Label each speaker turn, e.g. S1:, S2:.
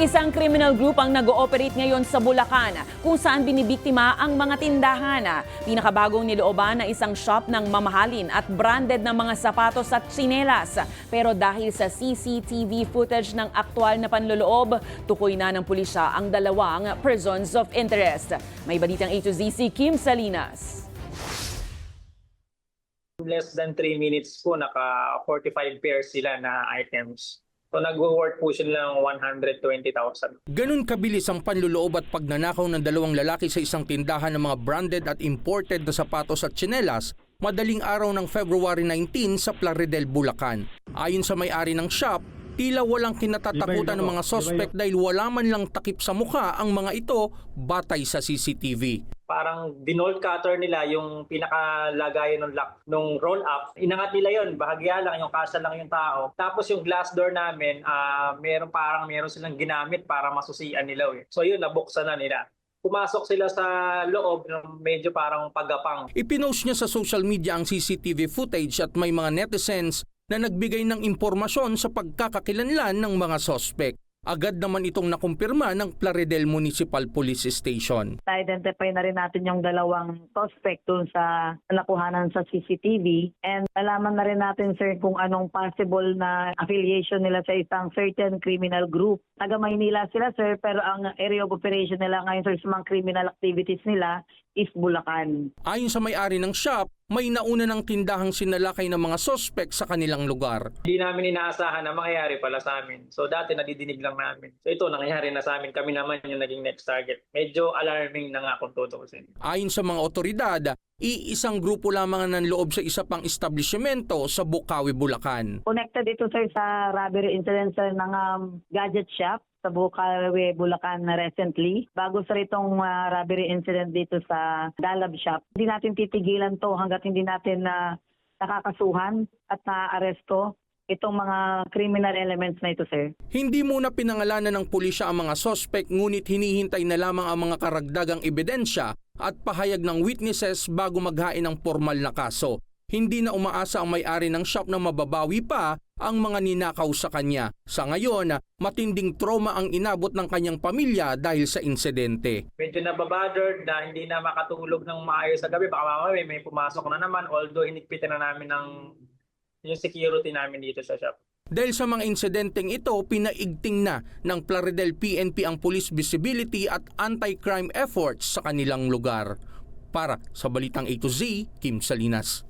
S1: Isang criminal group ang nag-ooperate ngayon sa Bulacan kung saan binibiktima ang mga tindahan. Pinakabagong nilooban na isang shop ng mamahalin at branded na mga sapatos at tsinelas. Pero dahil sa CCTV footage ng aktual na panloloob, tukoy na ng pulisya ang dalawang persons of interest. May balitang A to Z si Kim Salinas.
S2: Less than 3 minutes po, naka 45 pairs sila na items. So nag-worth po sila ng 120,000.
S3: Ganun kabilis ang panluloob at pagnanakaw ng dalawang lalaki sa isang tindahan ng mga branded at imported na sapatos at tsinelas madaling araw ng February 19 sa Plaridel, Bulacan. Ayon sa may-ari ng shop, tila walang kinatatakutan ng mga suspect dahil wala man lang takip sa mukha ang mga ito batay sa CCTV.
S2: Parang dinolt cutter nila yung pinakalagayan ng lock nung roll up. Inangat nila yon, bahagya lang, yung kasa lang yung tao. Tapos yung glass door namin, meron silang ginamit para masusian nila. So yun, nabuksan na nila. Pumasok sila sa loob ng medyo parang pagapang.
S3: Ipinost niya sa social media ang CCTV footage at may mga netizens na nagbigay ng impormasyon sa pagkakakilanlan ng mga suspect. Agad naman itong nakumpirma ng Plaridel Municipal Police Station.
S4: Na-identify na rin natin yung dalawang suspect dun sa nakuhanan sa CCTV and alaman na rin natin, sir, kung anong possible na affiliation nila sa isang certain criminal group. Taga Maynila sila, sir, pero ang area of operation nila ngayon, sir, sa mga criminal activities nila is Bulacan.
S3: Ayon sa may-ari ng shop, may nauna ng tindahang sinalakay ng mga suspect sa kanilang lugar.
S2: Hindi namin inaasahan na mangyayari pala sa amin. So dati nadidinig lang namin. So ito, nangyayari na sa amin. Kami naman yung naging next target. Medyo alarming na nga kung tutuusin.
S3: Ayon sa mga otoridad, iisang grupo lamang ang nanloob sa isa pang establishmento sa Bukawi, Bulacan.
S4: Connected ito, sir, sa robbery incident, sir, ng gadget shop sa Bukawi, Bulacan recently. Bago sa itong robbery incident dito sa Dalab shop, hindi natin titigilan to hanggat hindi natin nakakasuhan at na-aresto itong mga criminal elements na ito, sir.
S3: Hindi muna pinangalanan ng pulisya ang mga suspect ngunit hinihintay na lamang ang mga karagdagang ebidensya at pahayag ng witnesses bago maghain ng formal na kaso. Hindi na umaasa ang may-ari ng shop na mababawi pa ang mga ninakaw sa kanya. Sa ngayon, matinding trauma ang inabot ng kanyang pamilya dahil sa insidente.
S2: Medyo nababothered na hindi na makatulog ng maayos sa gabi. Baka mamaya may pumasok na naman, although hinigpitan na namin ng yung security namin dito sa shop.
S3: Dahil sa mga insidenteng ito, pinaigting na ng Plaridel PNP ang police visibility at anti-crime efforts sa kanilang lugar. Para sa Balitang A to Z, Kim Salinas.